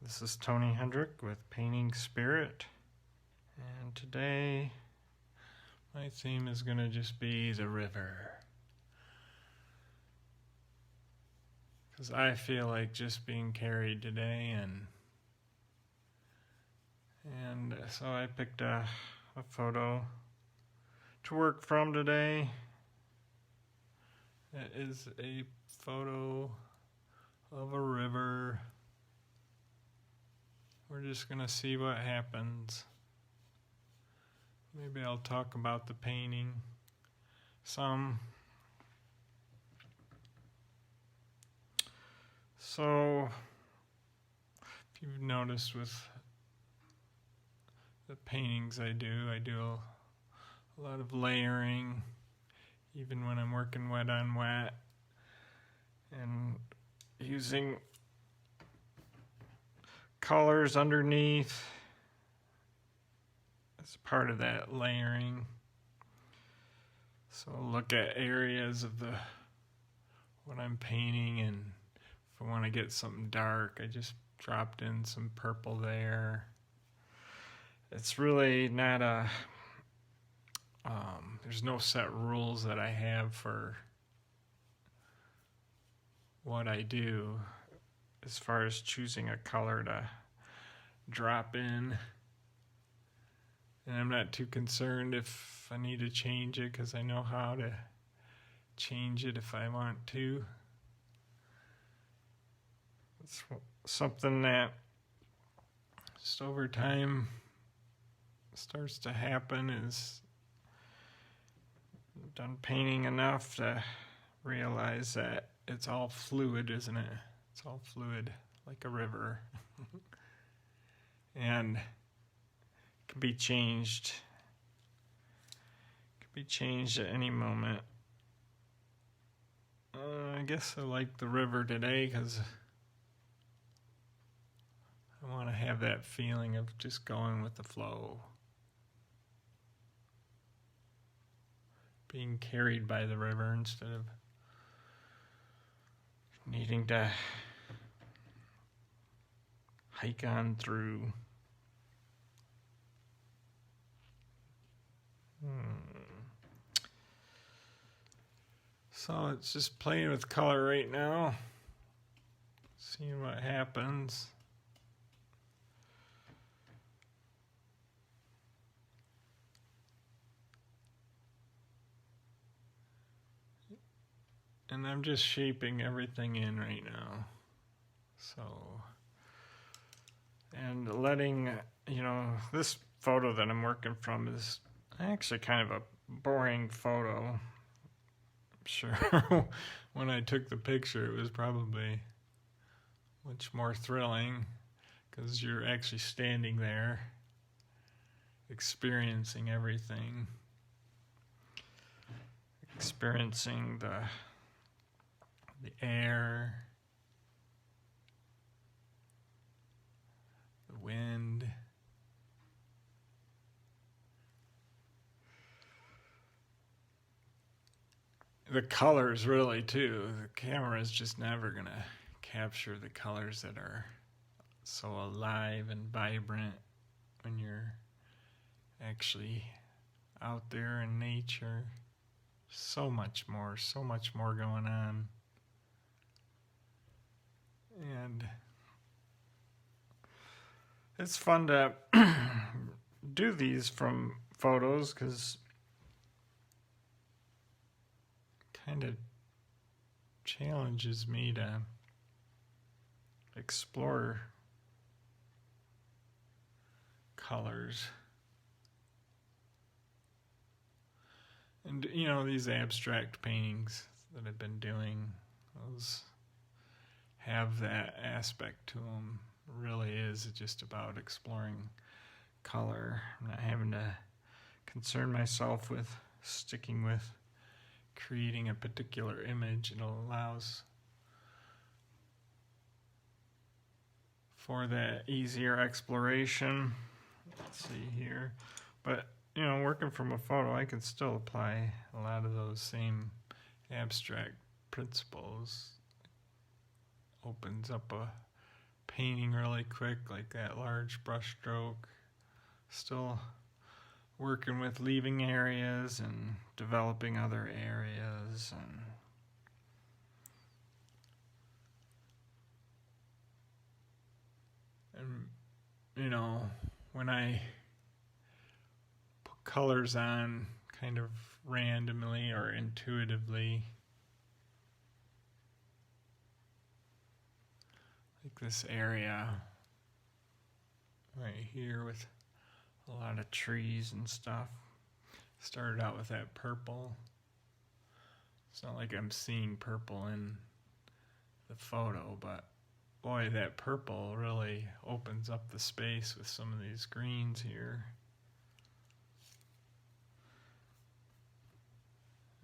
This is Tony Hendrick with Painting Spirit, and today my theme is going to just be the river, because I feel like just being carried today, and so I picked a photo to work from today. It is a photo of a river. We're just gonna see what happens. Maybe I'll talk about the painting some. So, if you've noticed with the paintings I do a lot of layering, even when I'm working wet on wet, and using colors underneath as part of that layering. So look at areas of what I'm painting, and if I want to get something dark, I just dropped in some purple there. It's really not there's no set rules that I have for what I do as far as choosing a color to drop in, and I'm not too concerned if I need to change it, because I know how to change it if I want to. It's something that just over time starts to happen, is I've done painting enough to realize that it's all fluid, isn't it? It's all fluid, like a river. And it can be changed. It can be changed at any moment. I guess I like the river today because I want to have that feeling of just going with the flow. Being carried by the river instead of needing to hike on through. So it's just playing with color right now, seeing what happens. And I'm just shaping everything in right now. So, and letting, this photo that I'm working from is actually kind of a boring photo. I'm sure when I took the picture it was probably much more thrilling, because you're actually standing there experiencing everything. Experiencing the air, the wind, the colors really too. The camera is just never gonna capture the colors that are so alive and vibrant when you're actually out there in nature. So much more going on. And it's fun to do these from photos, because kind of challenges me to explore colors. And these abstract paintings that I've been doing, those have that aspect to them. It really is just about exploring color. I'm not having to concern myself with sticking with creating a particular image. It allows for that easier exploration. Let's see here. But working from a photo, I can still apply a lot of those same abstract principles. Opens up a painting really quick, like that large brush stroke. Still working with leaving areas and developing other areas, and you know, when I put colors on kind of randomly or intuitively, like this area right here with a lot of trees and stuff. Started out with that purple. It's not like I'm seeing purple in the photo, but boy, that purple really opens up the space with some of these greens here.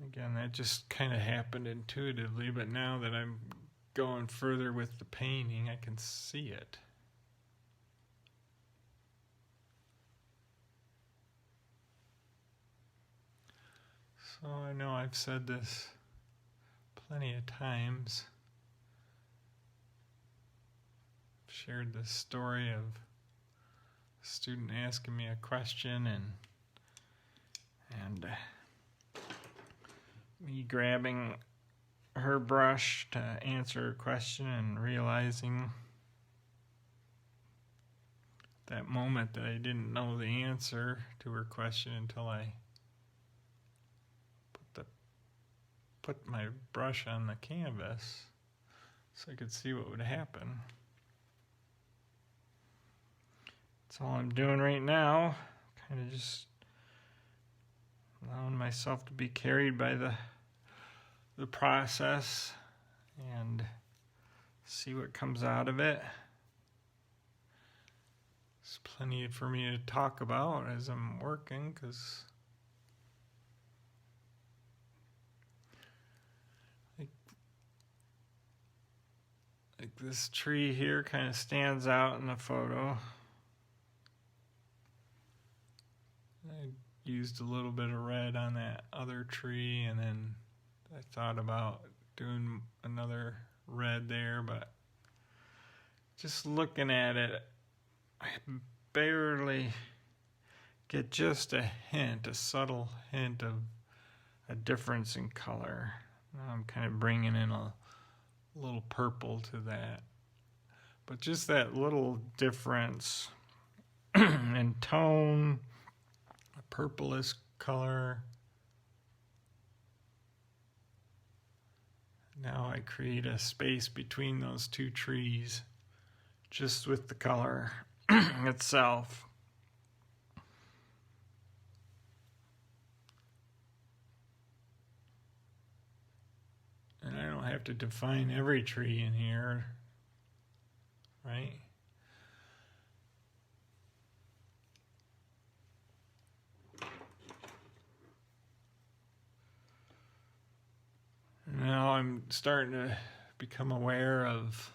Again, that just kind of happened intuitively, but now that I'm going further with the painting, I can see it. So I know I've said this plenty of times. I've shared this story of a student asking me a question and me grabbing her brush to answer a question and realizing that moment that I didn't know the answer to her question until I put my brush on the canvas so I could see what would happen. That's all I'm doing right now, kind of just allowing myself to be carried by the process and see what comes out of it. There's plenty for me to talk about as I'm working, because like this tree here kind of stands out in the photo. I used a little bit of red on that other tree, and then I thought about doing another red there, but just looking at it, I barely get just a hint, a subtle hint of a difference in color. Now I'm kind of bringing in a little purple to that, but just that little difference in tone, a purplish color. Now I create a space between those two trees just with the color itself. And I don't have to define every tree in here, right? Now I'm starting to become aware of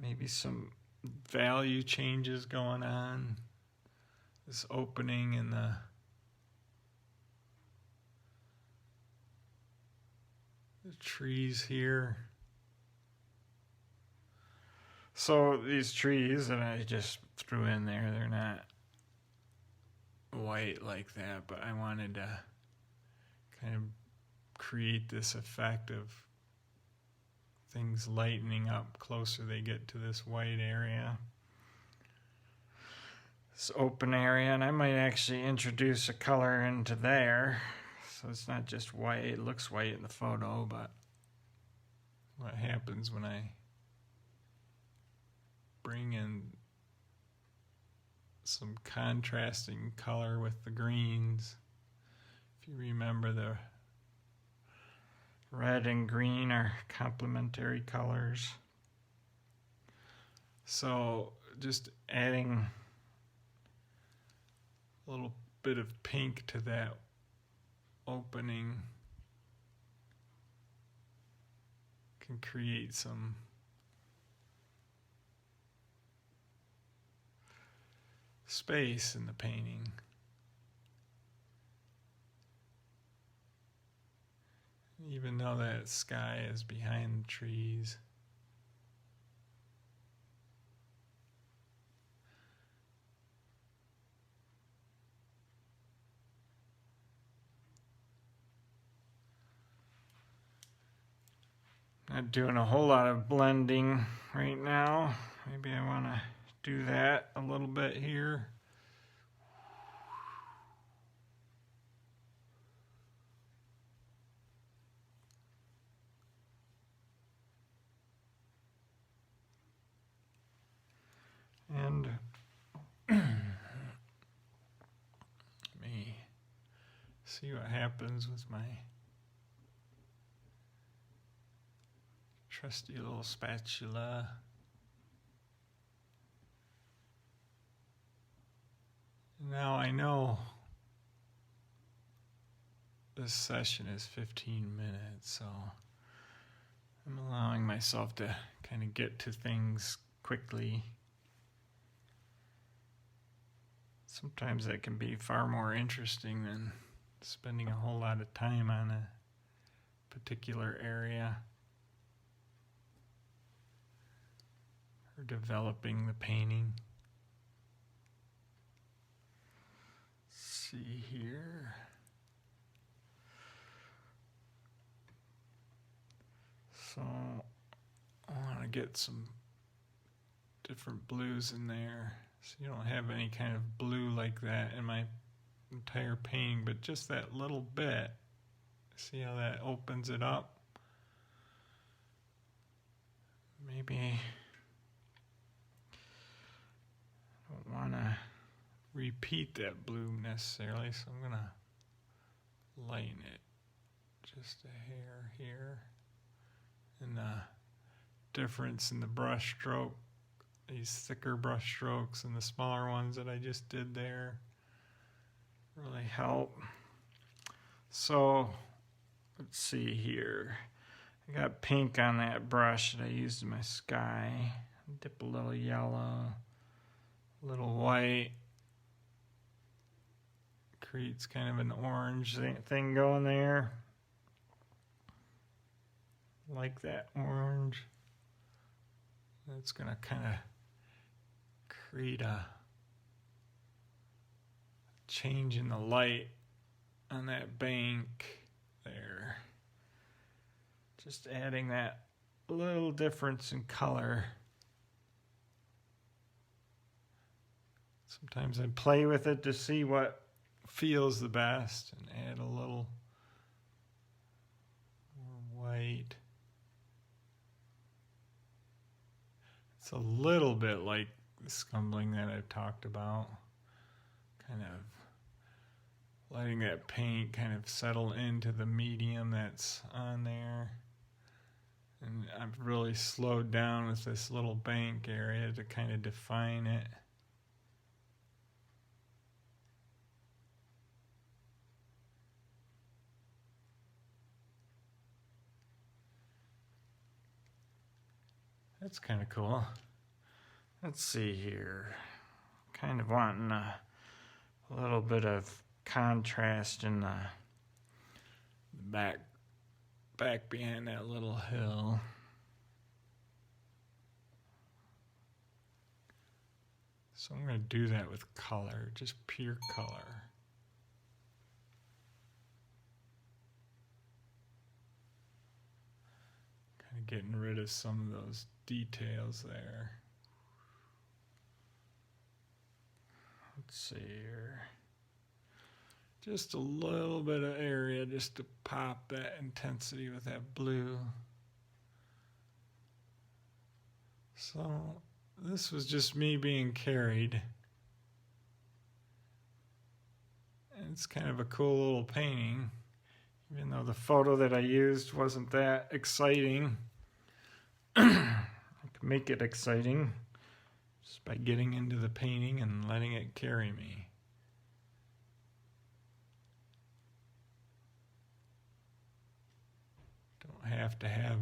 maybe some value changes going on. This opening in the trees here. So these trees that I just threw in there, they're not white like that, but I wanted to kind of create this effect of things lightening up closer they get to this white area, this open area. And I might actually introduce a color into there, so it's not just white. It looks white in the photo, but what happens when I bring in some contrasting color with the greens? If you remember, the red and green are complementary colors. So just adding a little bit of pink to that opening can create some space in the painting. Even though that sky is behind the trees, not doing a whole lot of blending right now. Maybe I want to do that a little bit here. And let me see what happens with my trusty little spatula. Now I know this session is 15 minutes, so I'm allowing myself to kind of get to things quickly. Sometimes that can be far more interesting than spending a whole lot of time on a particular area or developing the painting. Let's see here. So I want to get some different blues in there. So you don't have any kind of blue like that in my entire painting, but just that little bit. See how that opens it up? Maybe I don't want to repeat that blue necessarily, so I'm going to lighten it just a hair here. And the difference in the brush stroke, these thicker brush strokes and the smaller ones that I just did there really help. So let's see here. I got pink on that brush that I used in my sky. Dip a little yellow, a little white. Creates kind of an orange thing going there. Like that orange. It's going to kind of create a change in the light on that bank there. Just adding that little difference in color. Sometimes I play with it to see what feels the best and add a little more white. It's a little bit like the scumbling that I've talked about. Kind of letting that paint kind of settle into the medium that's on there. And I've really slowed down with this little bank area to kind of define it. That's kind of cool. Let's see here. Kind of wanting a little bit of contrast in the back behind that little hill. So I'm going to do that with color, just pure color. Kind of getting rid of some of those details there. Let's see here. Just a little bit of area just to pop that intensity with that blue. So this was just me being carried. And it's kind of a cool little painting, even though the photo that I used wasn't that exciting. I can make it exciting just by getting into the painting and letting it carry me. Don't have to have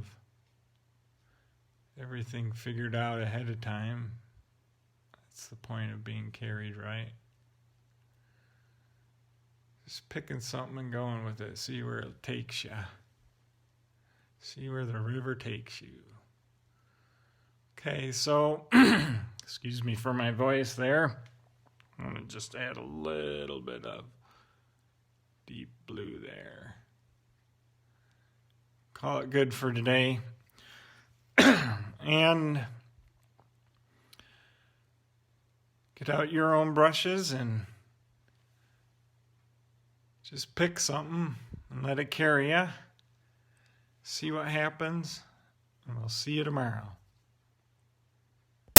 everything figured out ahead of time. That's the point of being carried, right? Just picking something and going with it. See where it takes you. See where the river takes you. Okay, so, excuse me for my voice there. I'm going to just add a little bit of deep blue there. Call it good for today. And get out your own brushes and just pick something and let it carry you. See what happens, and we'll see you tomorrow.